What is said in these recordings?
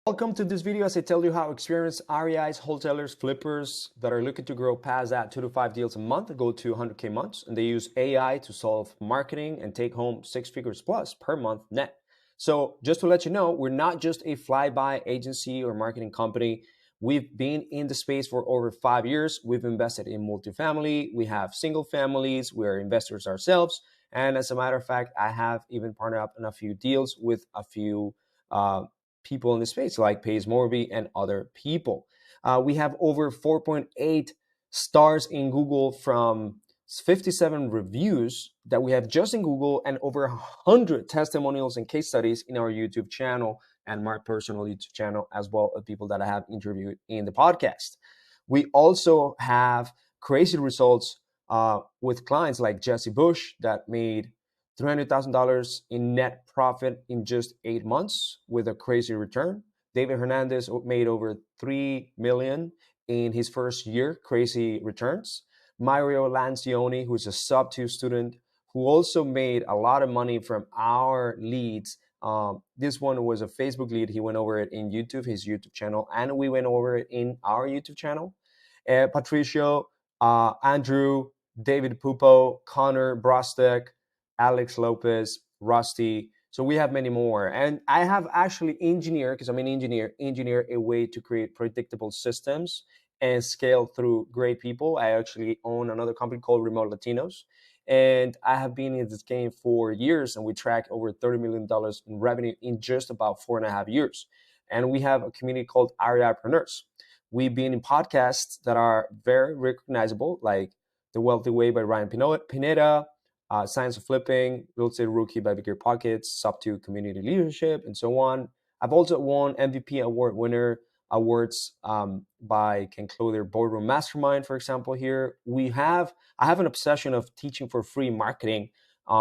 Welcome to this video as I tell you how experienced REIs, wholesalers, flippers that are looking to grow past that 2 to 5 deals a month go to 100K months, and they use AI to solve marketing and take home 6 figures plus per month net. So just to let you know, we're not just a fly-by agency or marketing company. We've been in the space for over 5 years. We've invested in multifamily. We have single families. We're investors ourselves. And as a matter of fact, I have even partnered up in a few deals with a few people in the space like Pace Morby and other people. We have over 4.8 stars in Google from 57 reviews that we have just in Google, and over 100 testimonials and case studies in our YouTube channel and my personal YouTube channel, as well as people that I have interviewed in the podcast. We also have crazy results with clients like Jesse Bush that made $300,000 in net profit in just 8 months with a crazy return. David Hernandez made over $3 million in his first year, crazy returns. Mario Lancioni, who's a sub-2 student, who also made a lot of money from our leads. This one was a Facebook lead. He went over it in YouTube, his YouTube channel, and we went over it in our YouTube channel. Patricio, Andrew, David Pupo, Connor Brostek, Alex Lopez, Rusty. So we have many more. And I have actually engineered, because I'm an engineer a way to create predictable systems and scale through great people. I actually own another company called Remote Latinos. And I have been in this game for years, and we tracked over $30 million in revenue in just about 4.5 years. And we have a community called REIpreneurs. We've been in podcasts that are very recognizable, like The Wealthy Way by Ryan Pineda, Science of Flipping, Real Estate Rookie by Bigger Pockets, Sub-2 Community Leadership, and so on. I've also won MVP award winner awards by Ken Clothier Boardroom Mastermind, for example. Here I have an obsession of teaching for free marketing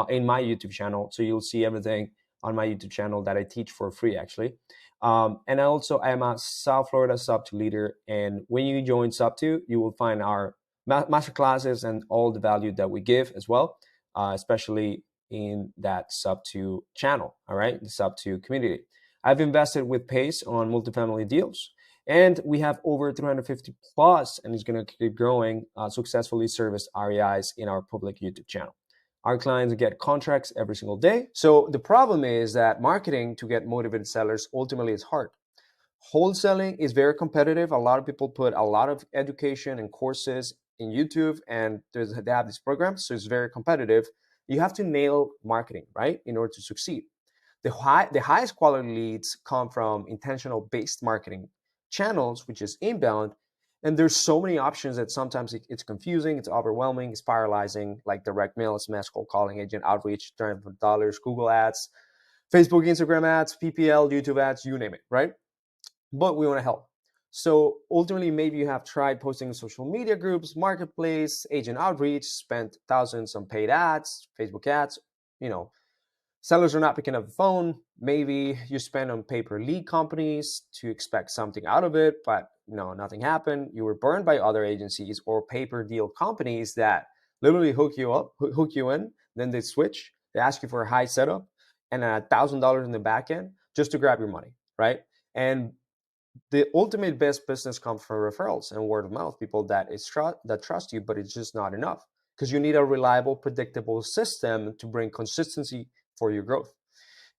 in my YouTube channel. So you'll see everything on my YouTube channel that I teach for free, actually. And I am a South Florida Sub-2 leader. And when you join Sub-2, you will find our master classes and all the value that we give as well. Especially in that Sub-2 channel, all right, the Sub-2 community. I've invested with Pace on multifamily deals, and we have over 350 plus, and it's going to keep growing, successfully serviced REIs in our public YouTube channel. Our clients get contracts every single day. So the problem is that marketing to get motivated sellers ultimately is hard. Wholesaling is very competitive. A lot of people put a lot of education and courses in YouTube, and they have these programs, so it's very competitive. You have to nail marketing, right, in order to succeed. The highest quality leads come from intentional based marketing channels, which is inbound, and there's so many options that sometimes it's confusing, it's overwhelming, it's paralyzing, like direct mail, SMS, cold calling, agent outreach, $300, Google ads, Facebook, Instagram ads, PPL, YouTube ads, you name it, right? But we want to help. So ultimately, maybe you have tried posting in social media groups, marketplace, agent outreach, spent thousands on paid ads, Facebook ads, sellers are not picking up the phone. Maybe you spend on pay-per-lead companies to expect something out of it, but nothing happened. You were burned by other agencies or pay-per-deal companies that literally hook you in, then they switch. They ask you for a high setup and $1,000 in the back end just to grab your money, right? And the ultimate best business comes from referrals and word of mouth, people that trust you, but it's just not enough because you need a reliable, predictable system to bring consistency for your growth.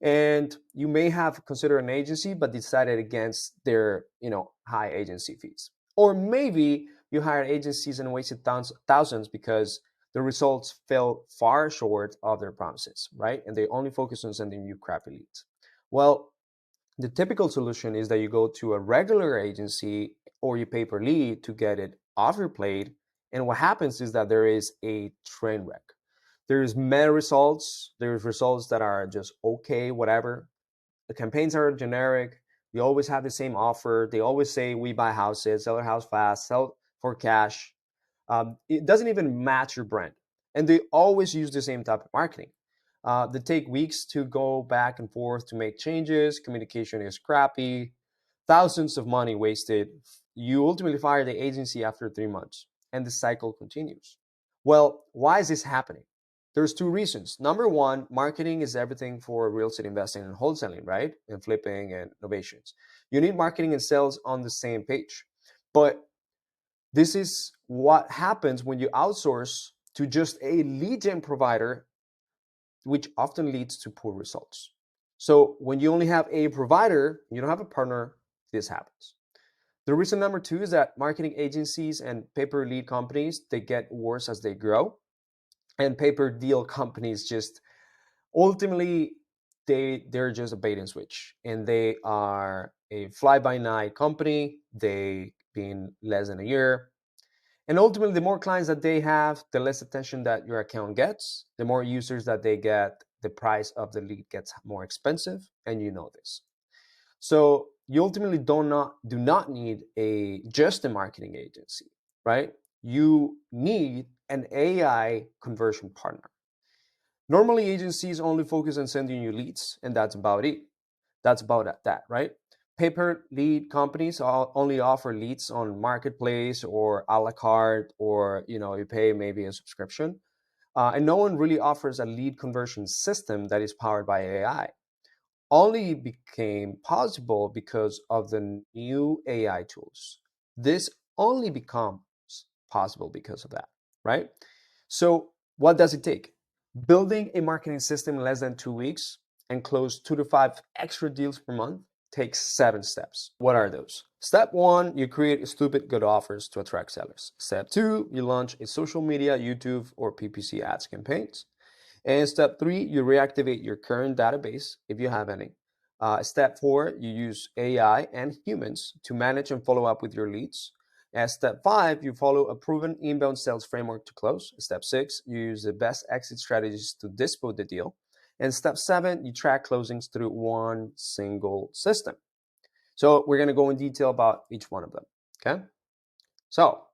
And you may have considered an agency, but decided against their, high agency fees. Or maybe you hired agencies and wasted thousands because the results fell far short of their promises, right? And they only focus on sending you crappy leads. Well, the typical solution is that you go to a regular agency or you pay per lead to get it off your plate. And what happens is that there is a train wreck. There's meta results. There's results that are just okay, whatever. The campaigns are generic. You always have the same offer. They always say, we buy houses, sell your house fast, sell for cash. It doesn't even match your brand. And they always use the same type of marketing. They take weeks to go back and forth to make changes. Communication is crappy. Thousands of money wasted. You ultimately fire the agency after 3 months, and the cycle continues. Well, why is this happening? There's 2 reasons. Number one, marketing is everything for real estate investing and wholesaling, right? And flipping and innovations. You need marketing and sales on the same page. But this is what happens when you outsource to just a lead gen provider, which often leads to poor results. So when you only have a provider, you don't have a partner, this happens. The reason number two is that marketing agencies and paper lead companies, they get worse as they grow. And paper deal companies just ultimately they're just a bait and switch, and they are a fly-by-night company. They been less than a year, and ultimately the more clients that they have, the less attention that your account gets. The more users that they get, the price of the lead gets more expensive, and you know this. So you ultimately do not need just a marketing agency, right? You need an AI conversion partner. Normally, agencies only focus on sending you leads, and that's about it. That's about that, right? Paper lead companies only offer leads on marketplace or a la carte, or you pay maybe a subscription, and no one really offers a lead conversion system that is powered by AI. Only became possible because of the new AI tools. This only becomes possible because of that, right? So what does it take? Building a marketing system in less than 2 weeks and close 2 to 5 extra deals per month takes 7 steps. What are those? Step 1, you create stupid good offers to attract sellers. Step 2, you launch a social media, YouTube, or PPC ads campaigns. And step 3, you reactivate your current database if you have any. Step 4, you use AI and humans to manage and follow up with your leads. And step 5, you follow a proven inbound sales framework to close. Step 6, you use the best exit strategies to dispose the deal. And step 7, you track closings through one single system. So we're going to go in detail about each one of them. Okay. So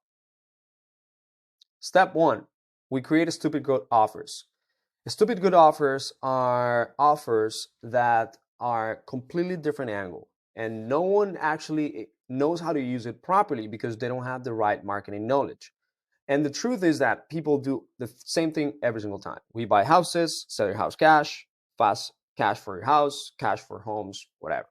step 1, we create a stupid good offers. Stupid good offers are offers that are completely different angle, and no one actually knows how to use it properly because they don't have the right marketing knowledge. And the truth is that people do the same thing every single time. We buy houses, sell your house cash, fast cash for your house, cash for homes, whatever.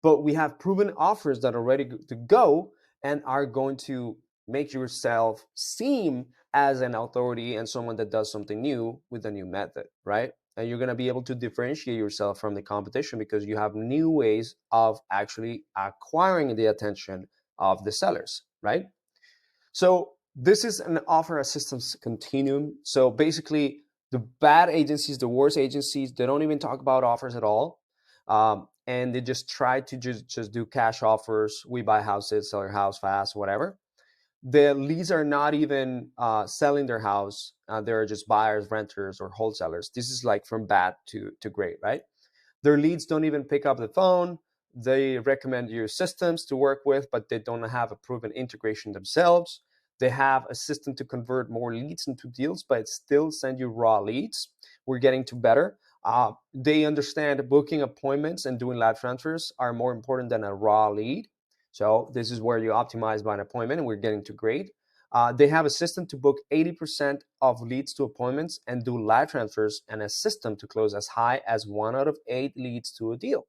But we have proven offers that are ready to go and are going to make yourself seem as an authority and someone that does something new with a new method, right? And you're going to be able to differentiate yourself from the competition because you have new ways of actually acquiring the attention of the sellers, right? So this is an offer assistance continuum. So basically, the bad agencies, the worst agencies, they don't even talk about offers at all. And they just try to just do cash offers. We buy houses, sell your house fast, whatever. The leads are not even selling their house. They're just buyers, renters, or wholesalers. This is like from bad to great, right? Their leads don't even pick up the phone. They recommend you systems to work with, but they don't have a proven integration themselves. They have a system to convert more leads into deals, but still send you raw leads. We're getting to better. They understand booking appointments and doing live transfers are more important than a raw lead. So this is where you optimize by an appointment, and we're getting to great. They have a system to book 80% of leads to appointments and do live transfers, and a system to close as high as 1 out of 8 leads to a deal.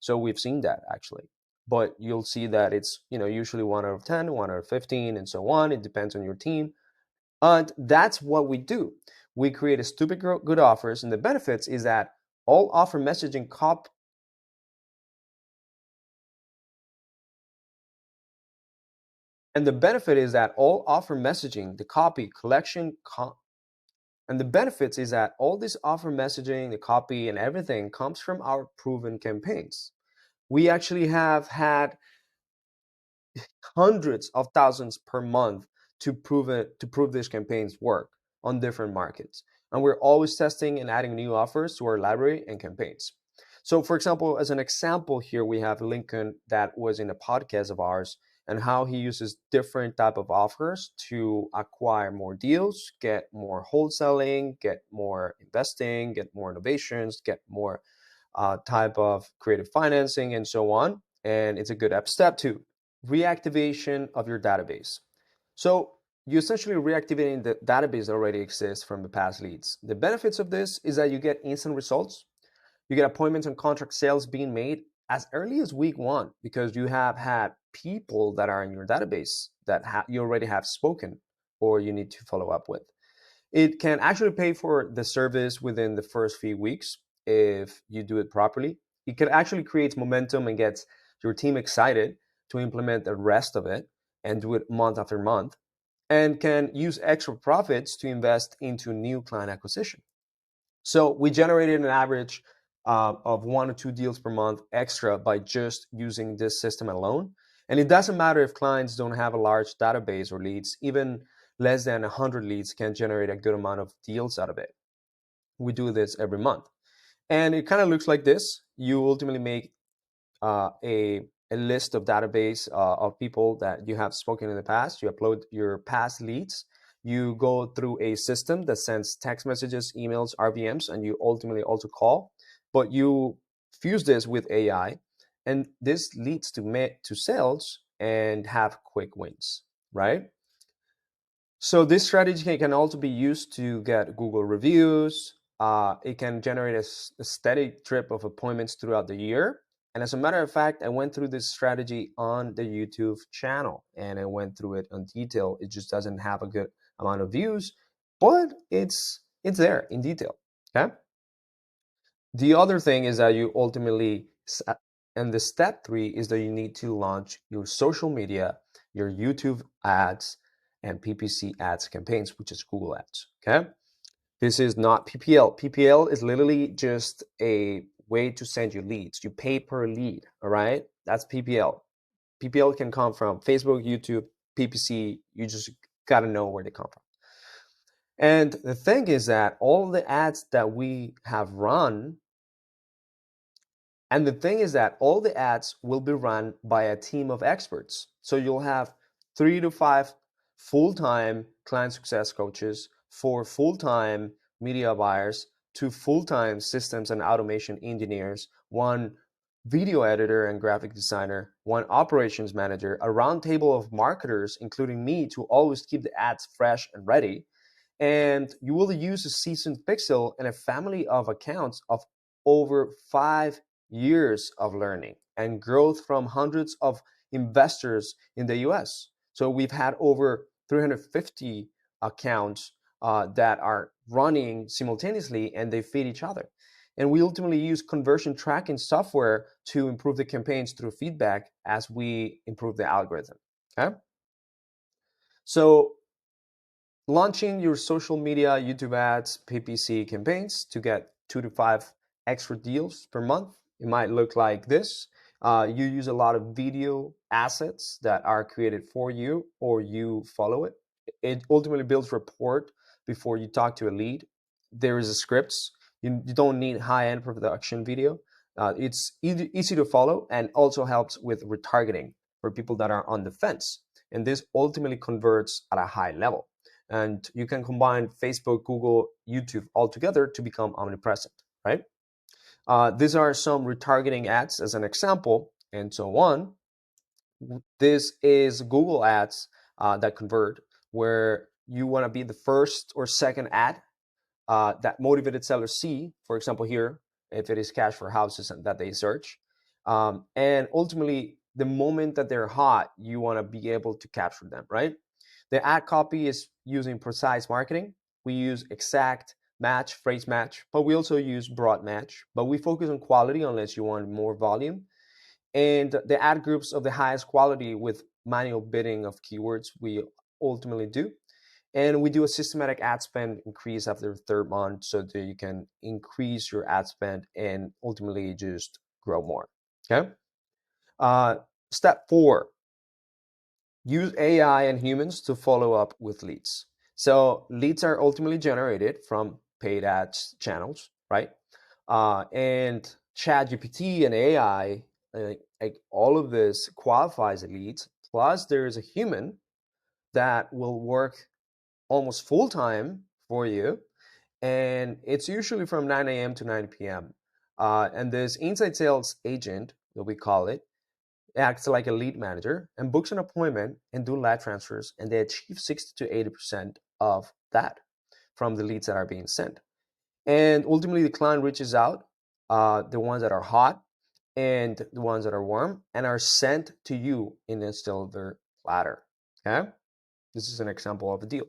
So we've seen that actually. But you'll see that it's usually 1 out of 10, 1 out of 15, and so on. It depends on your team. And that's what we do. We create a stupid good offers, and the benefits is that all offer messaging and the benefit is that all offer messaging, the copy, collection, and the benefits is that all this offer messaging, the copy, and everything comes from our proven campaigns. We actually have had hundreds of thousands per month to prove these campaigns work on different markets. And we're always testing and adding new offers to our library and campaigns. So for example, as an example here, we have Lincoln that was in a podcast of ours and how he uses different type of offers to acquire more deals, get more wholesaling, get more investing, get more innovations, get more type of creative financing, and so on. And it's a good app. Step 2, reactivation of your database. So you essentially reactivating the database that already exists from the past leads. The benefits of this is that you get instant results. You get appointments and contract sales being made as early as week one, because you have had people that are in your database that you already have spoken or you need to follow up with. It can actually pay for the service within the first few weeks if you do it properly. It can actually create momentum and gets your team excited to implement the rest of it and do it month after month, and can use extra profits to invest into new client acquisition. So we generated an average of 1 or 2 deals per month extra by just using this system alone. And it doesn't matter if clients don't have a large database or leads, even less than 100 leads can generate a good amount of deals out of it. We do this every month. And it kind of looks like this. You ultimately make a list of database of people that you have spoken in the past. You upload your past leads. You go through a system that sends text messages, emails, RVMs, and you ultimately also call. But you fuse this with AI, and this leads to sales and have quick wins, right? So this strategy can also be used to get Google reviews. It can generate a steady drip of appointments throughout the year. And as a matter of fact, I went through this strategy on the YouTube channel and I went through it in detail. It just doesn't have a good amount of views, but it's there in detail. Okay. The other thing is that you ultimately, and the step 3 is that you need to launch your social media, your YouTube ads, and PPC ads campaigns, which is Google Ads. Okay. This is not PPL. PPL is literally just a way to send you leads. You pay per lead. All right. That's PPL. PPL can come from Facebook, YouTube, PPC. You just got to know where they come from. And the thing is that all the ads that we have run, and the thing is that all the ads will be run by a team of experts. So you'll have 3 to 5 full-time client success coaches, 4 full-time media buyers, 2 full-time systems and automation engineers, 1 video editor and graphic designer, 1 operations manager, a round table of marketers, including me, to always keep the ads fresh and ready. And you will use a seasoned pixel and a family of accounts of over 5 years of learning and growth from hundreds of investors in the US. So we've had over 350 accounts that are running simultaneously and they feed each other. And we ultimately use conversion tracking software to improve the campaigns through feedback as we improve the algorithm. Okay. So launching your social media, YouTube ads, PPC campaigns to get 2 to 5 extra deals per month. It might look like this. You use a lot of video assets that are created for you or you follow it. It ultimately builds rapport before you talk to a lead. There is a scripts. You don't need high-end production video. It's easy to follow and also helps with retargeting for people that are on the fence. And this ultimately converts at a high level. And you can combine Facebook, Google, YouTube all together to become omnipresent, right? These are some retargeting ads as an example, and so on. This is Google ads that convert, where you want to be the first or second ad that motivated sellers see, for example, here, if it is cash for houses that they search. And ultimately, the moment that they're hot, you want to be able to capture them, right? The ad copy is using precise marketing. We use exact match, phrase match, but we also use broad match. But we focus on quality unless you want more volume. And the ad groups of the highest quality with manual bidding of keywords, we ultimately do. And we do a systematic ad spend increase after the 3rd month so that you can increase your ad spend and ultimately just grow more. Okay. Step 4, use AI and humans to follow up with leads. So leads are ultimately generated from paid ads channels, right? And ChatGPT and AI, like all of this qualifies the leads. Plus, there is a human that will work almost full time for you, and it's usually from 9 a.m. to 9 p.m. And this inside sales agent, that we call it, acts like a lead manager and books an appointment and do live transfers, and they achieve 60 to 80% of that from the leads that are being sent. And ultimately, the client reaches out, the ones that are hot, and the ones that are warm, and are sent to you in a silver platter. Okay, this is an example of a deal.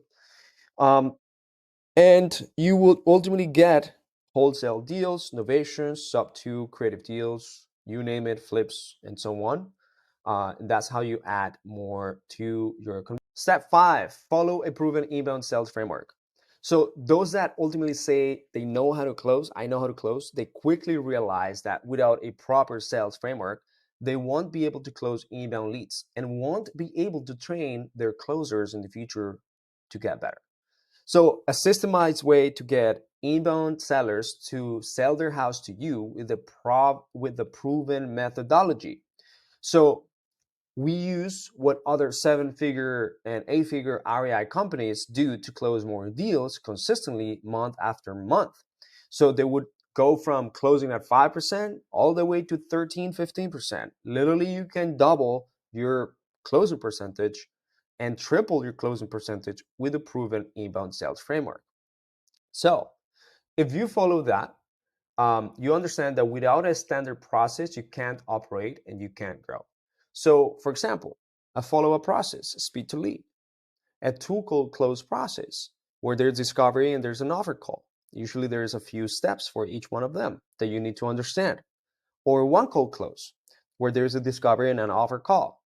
And you will ultimately get wholesale deals, novations, sub to creative deals, you name it, flips, and so on. And that's how you add more to your. Step 5, follow a proven inbound sales framework. So those that ultimately say they know how to close, I know how to close, they quickly realize that without a proper sales framework, they won't be able to close inbound leads and won't be able to train their closers in the future to get better. So a systemized way to get inbound sellers to sell their house to you with the proven methodology. So we use what other 7-figure and 8-figure REI companies do to close more deals consistently month after month. So they would go from closing at 5% all the way to 13, 15%. Literally, you can double your closing percentage and triple your closing percentage with a proven inbound sales framework. So if you follow that, you understand that without a standard process, you can't operate and you can't grow. So, for example, a follow-up process, speed to lead, a tool called close process, where there's discovery and there's an offer call. Usually there's a few steps for each one of them that you need to understand. Or one cold close, where there's a discovery and an offer call.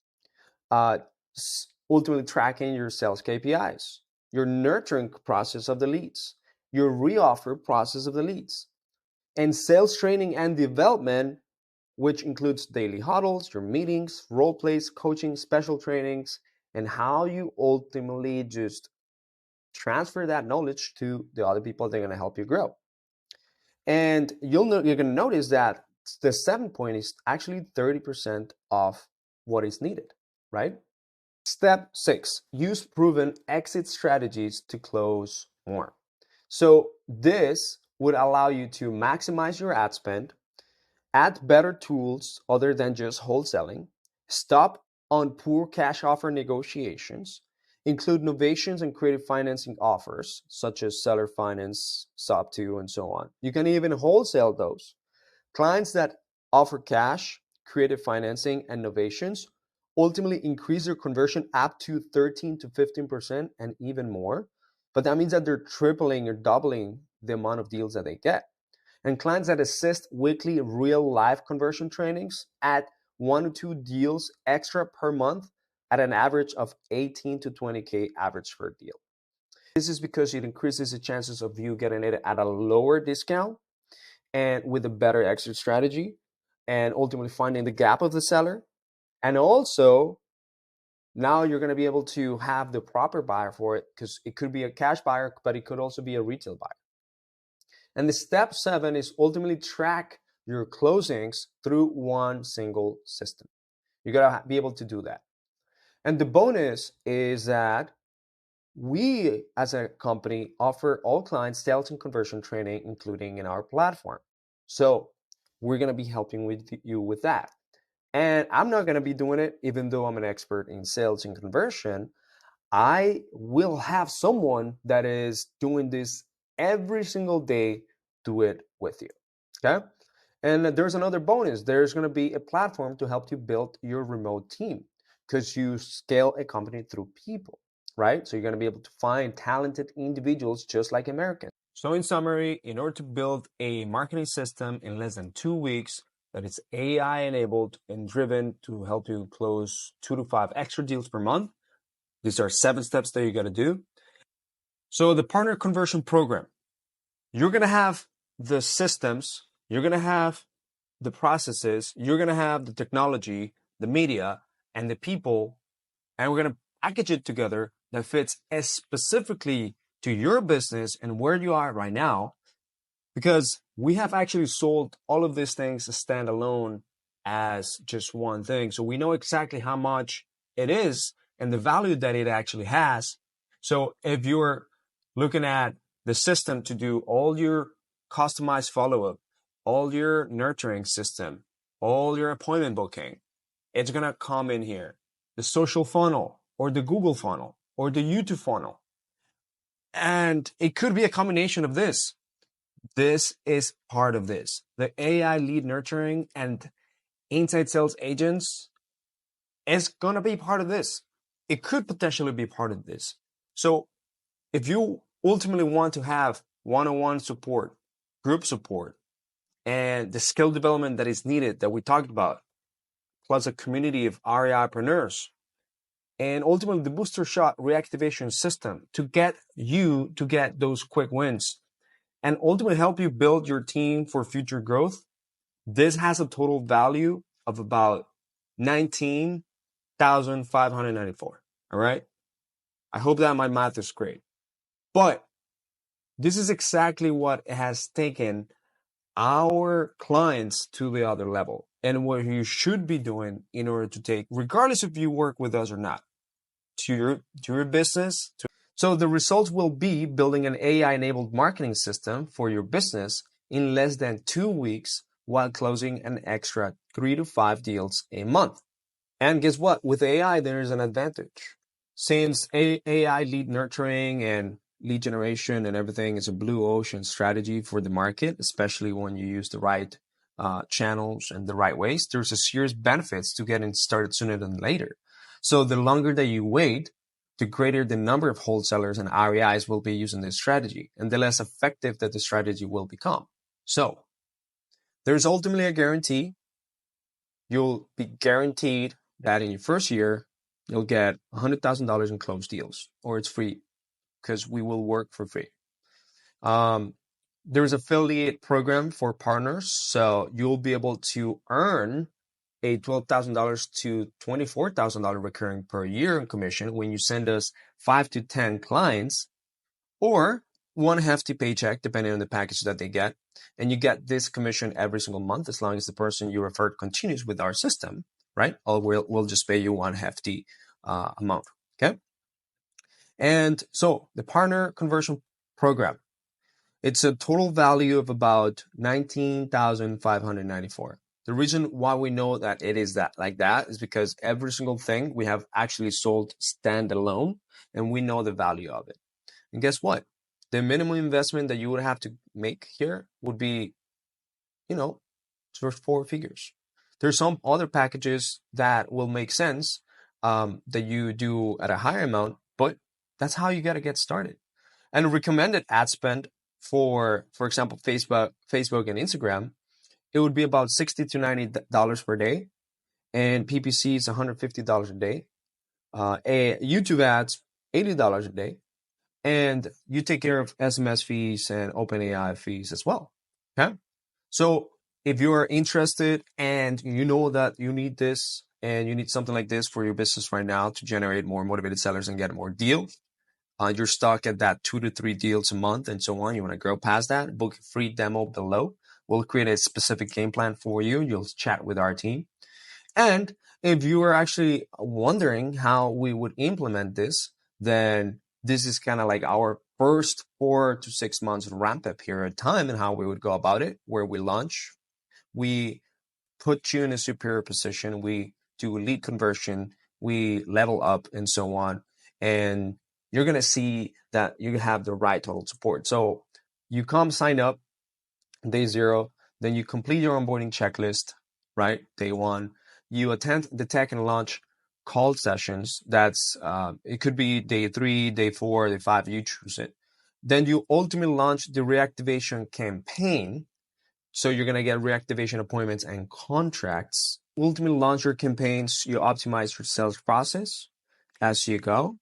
Uh, Ultimately tracking your sales KPIs, your nurturing process of the leads, your reoffer process of the leads, and sales training and development, which includes daily huddles, your meetings, role plays, coaching, special trainings, and how you ultimately just transfer that knowledge to the other people that are going to help you grow. And you're going to notice that the 7 point is actually 30% of what is needed, right? Step 6, use proven exit strategies to close more. So this would allow you to maximize your ad spend, add better tools other than just wholesaling, stop on poor cash offer negotiations, include novations and creative financing offers, such as seller finance, sub 2, and so on. You can even wholesale those. Clients that offer cash, creative financing, and novations ultimately increase their conversion up to 13 to 15% and even more. But that means that they're tripling or doubling the amount of deals that they get. And clients that assist weekly real life conversion trainings add 1 to 2 deals extra per month at an average of 18 to 20K average per deal. This is because it increases the chances of you getting it at a lower discount and with a better exit strategy, and ultimately finding the gap of the seller. And also, now you're going to be able to have the proper buyer for it, because it could be a cash buyer, but it could also be a retail buyer. And the step 7 is ultimately track your closings through one single system. You got to be able to do that. And the bonus is that we, as a company, offer all clients sales and conversion training, including in our platform. So we're going to be helping with you with that. And I'm not going to be doing it, even though I'm an expert in sales and conversion. I will have someone that is doing this every single day do it with you. Okay. And there's another bonus. There's going to be a platform to help you build your remote team, because you scale a company through people, right? So you're going to be able to find talented individuals just like Americans. So in summary, in order to build a marketing system in less than 2 weeks that is AI enabled and driven to help you close 2 to 5 extra deals per month, these are 7 steps that you got to do. So the partner conversion program, you're going to have the systems, you're going to have the processes, you're going to have the technology, the media, and the people, and we're going to package it together that fits as specifically to your business and where you are right now, because we have actually sold all of these things standalone as just one thing. So we know exactly how much it is and the value that it actually has. So if you're looking at the system to do all your customized follow-up, all your nurturing system, all your appointment booking, it's going to come in here. The social funnel or the Google funnel or the YouTube funnel. And it could be a combination of this. This is part of this. The AI lead nurturing and inside sales agents is going to be part of this. It could potentially be part of this. So if you ultimately want to have one-on-one support, group support, and the skill development that is needed that we talked about, plus a community of REIpreneurs, and ultimately the booster shot reactivation system to get you to get those quick wins and ultimately help you build your team for future growth, this has a total value of about $19,594. All right. I hope that my math is great. But this is exactly what has taken our clients to the other level and what you should be doing in order to take, regardless if you work with us or not, to your business. So the results will be building an AI-enabled marketing system for your business in less than 2 weeks while closing an extra 3 to 5 deals a month. And guess what? With AI, there is an advantage. Since AI lead nurturing and lead generation and everything is a blue ocean strategy for the market, especially when you use the right channels and the right ways, there's a serious benefits to getting started sooner than later. So the longer that you wait, the greater the number of wholesalers and REIs will be using this strategy, and the less effective that the strategy will become. So there's ultimately a guarantee. You'll be guaranteed that in your first year, you'll get $100,000 in closed deals, or it's free because we will work for free. There's affiliate program for partners, so you'll be able to earn a $12,000 to $24,000 recurring per year in commission when you send us 5 to 10 clients, or one hefty paycheck depending on the package that they get. And you get this commission every single month as long as the person you referred continues with our system, right? Or we'll just pay you one hefty amount, okay? And so the partner conversion program, it's a total value of about $19,594. The reason why we know that it is that like that is because every single thing we have actually sold standalone, and we know the value of it. And guess what? The minimum investment that you would have to make here would be, for 4 figures. There's some other packages that will make sense that you do at a higher amount, but that's how you got to get started. And recommended ad spend for example, Facebook and Instagram, it would be about $60 to $90 per day, and PPC is $150 a day. YouTube ads, $80 a day, and you take care of SMS fees and OpenAI fees as well. Okay, so if you are interested and you know that you need this and you need something like this for your business right now to generate more motivated sellers and get more deals, you're stuck at that 2 to 3 deals a month and so on, you want to grow past that, book a free demo below. We'll create a specific game plan for you. You'll chat with our team. And if you are actually wondering how we would implement this, then this is kind of like our first 4 to 6 months ramp up period of time and how we would go about it, where we launch, we put you in a superior position, we do lead conversion, we level up and so on. And you're going to see that you have the right total support. So you come sign up day 0, then you complete your onboarding checklist, right? Day 1, you attend the tech and launch call sessions. That's it could be day 3, day 4, day 5, you choose it. Then you ultimately launch the reactivation campaign. So you're going to get reactivation appointments and contracts. Ultimately launch your campaigns. You optimize your sales process as you go.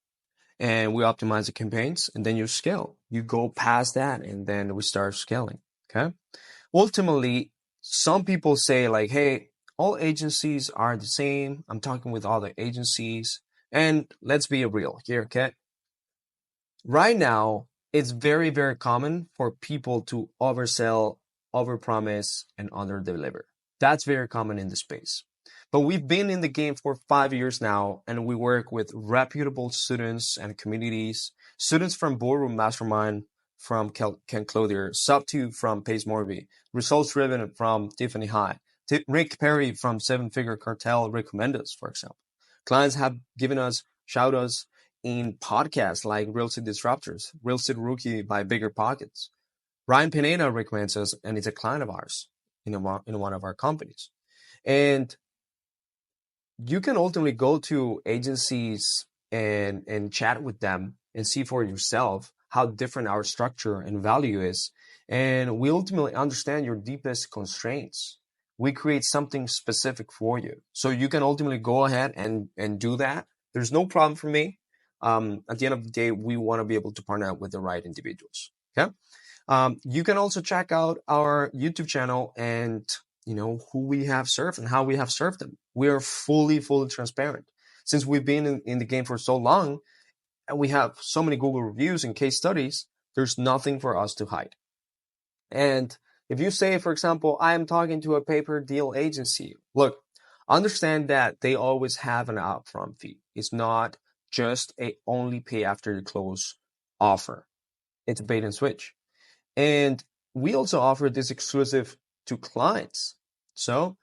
And we optimize the campaigns, and then you scale. You go past that, and then we start scaling, okay? Ultimately, some people say like, hey, all agencies are the same. I'm talking with all the agencies. And let's be real here, okay? Right now, it's very, very common for people to oversell, overpromise, and underdeliver. That's very common in the space. But we've been in the game for 5 years now, and we work with reputable students and communities, students from Boardroom Mastermind from Ken Clothier, Sub2 from Pace Morby, Results Driven from Tiffany High, Rick Perry from 7 Figure Cartel recommend us, for example. Clients have given us shout outs in podcasts like Real Estate Disruptors, Real Estate Rookie by Bigger Pockets. Ryan Pineda recommends us, and it's a client of ours in one of our companies. And you can ultimately go to agencies and chat with them and see for yourself how different our structure and value is. And we ultimately understand your deepest constraints. We create something specific for you. So you can ultimately go ahead and do that. There's no problem for me. At the end of the day, we want to be able to partner with the right individuals. Okay. You can also check out our YouTube channel and who we have served and how we have served them. We are fully transparent. Since we've been in the game for so long and we have so many Google reviews and case studies, there's nothing for us to hide. And if you say, for example, I am talking to a paper deal agency, look, understand that they always have an upfront fee. It's not just a only pay after the close offer. It's a bait and switch. And we also offer this exclusive to clients. So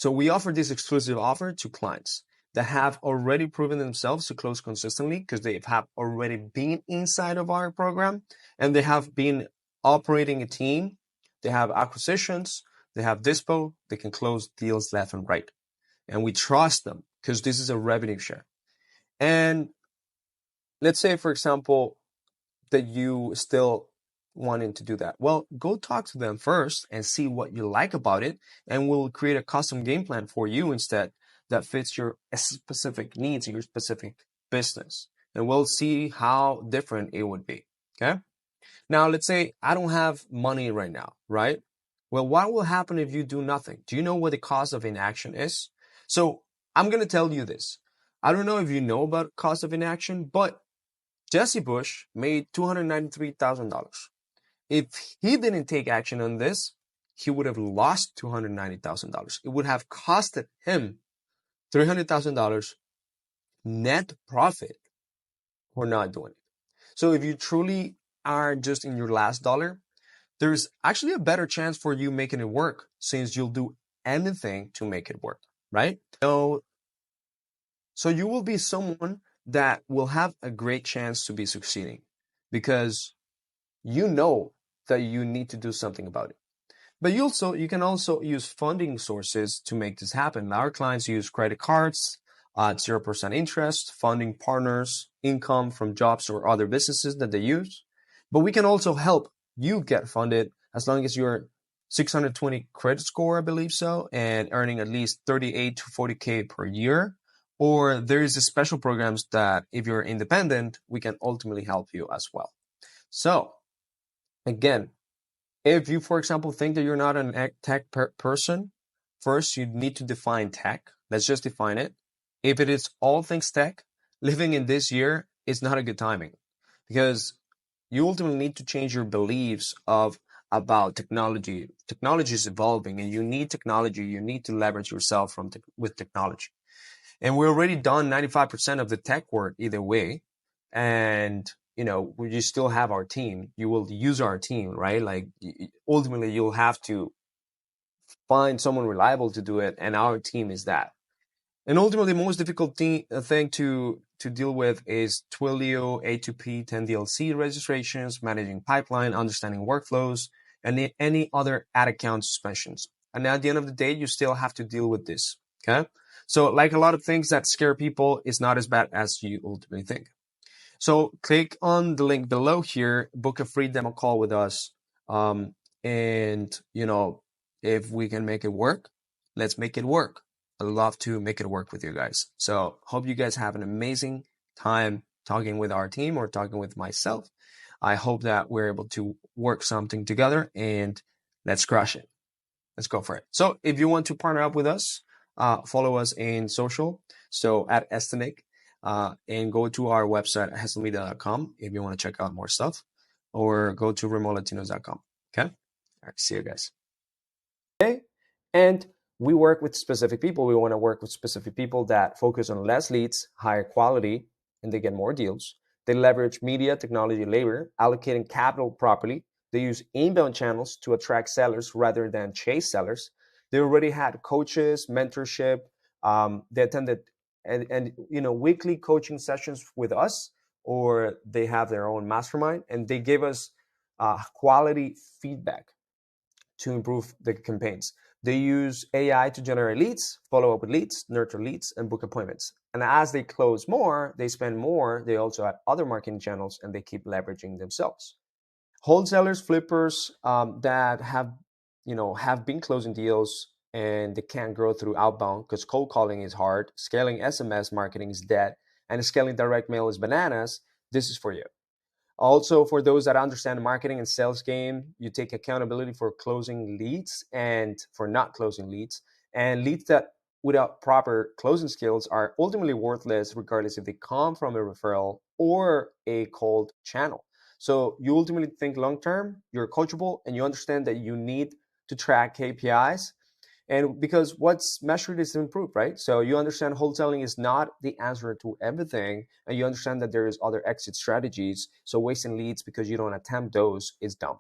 we offer this exclusive offer to clients that have already proven themselves to close consistently because they have already been inside of our program and they have been operating a team. They have acquisitions, they have dispo, they can close deals left and right. And we trust them because this is a revenue share. And let's say, for example, that you still wanting to do that. Well, go talk to them first and see what you like about it, and we'll create a custom game plan for you instead that fits your specific needs, your specific business, and we'll see how different it would be. Okay. Now, let's say I don't have money right now, right? Well, what will happen if you do nothing? Do you know what the cost of inaction is? So I'm going to tell you this. I don't know if you know about cost of inaction, but Jesse Bush made $293,000. If he didn't take action on this, he would have lost $290,000. It would have costed him $300,000 net profit for not doing it. So if you truly are just in your last dollar, there's actually a better chance for you making it work since you'll do anything to make it work, right? So you will be someone that will have a great chance to be succeeding because you know that you need to do something about it. But you can also use funding sources to make this happen. Our clients use credit cards at 0% interest, funding partners, income from jobs or other businesses that they use. But we can also help you get funded as long as you're 620 credit score, I believe so, and earning at least 38 to 40K per year. Or there is special programs that if you're independent, we can ultimately help you as well. So again, if you, for example, think that you're not a tech person, first you need to define tech. Let's just define it. If it is all things tech, living in this year is not a good timing because you ultimately need to change your beliefs about technology. Technology is evolving and you need technology. You need to leverage yourself with technology. And we're already done 95% of the tech work either way. And we still have our team. You will use our team, right? Like ultimately you'll have to find someone reliable to do it. And our team is that. And ultimately the most difficult thing to deal with is Twilio, A2P, 10DLC registrations, managing pipeline, understanding workflows, and any other ad account suspensions. And at the end of the day, you still have to deal with this. Okay. So like a lot of things that scare people, it's not as bad as you ultimately think. So click on the link below here, book a free demo call with us. And if we can make it work, let's make it work. I'd love to make it work with you guys. So hope you guys have an amazing time talking with our team or talking with myself. I hope that we're able to work something together and let's crush it. Let's go for it. So if you want to partner up with us, follow us in social. So at Estenic, and go to our website at hustlemedia.com if you want to check out more stuff, or go to remolatinos.com. Okay. All right. See you guys. Okay. And we work with specific people. We want to work with specific people that focus on less leads, higher quality, and they get more deals. They leverage media, technology, labor, allocating capital properly. They use inbound channels to attract sellers rather than chase sellers. They already had coaches, mentorship. They attended and weekly coaching sessions with us, or they have their own mastermind, and they give us quality feedback. to improve the campaigns. They use AI to generate leads, follow up with leads, nurture leads, and book appointments. And as they close more, they spend more, they also add other marketing channels, and they keep leveraging themselves. Wholesalers, flippers that have been closing deals and they can't grow through outbound because cold calling is hard, scaling SMS marketing is dead, and scaling direct mail is bananas. This is for you. Also, for those that understand the marketing and sales game, you take accountability for closing leads and for not closing leads. And leads that without proper closing skills are ultimately worthless, regardless if they come from a referral or a cold channel. So you ultimately think long term, you're coachable, and you understand that you need to track KPIs, and because what's measured is improved, right? So you understand wholesaling is not the answer to everything, and you understand that there is other exit strategies. So wasting leads because you don't attempt those is dumb.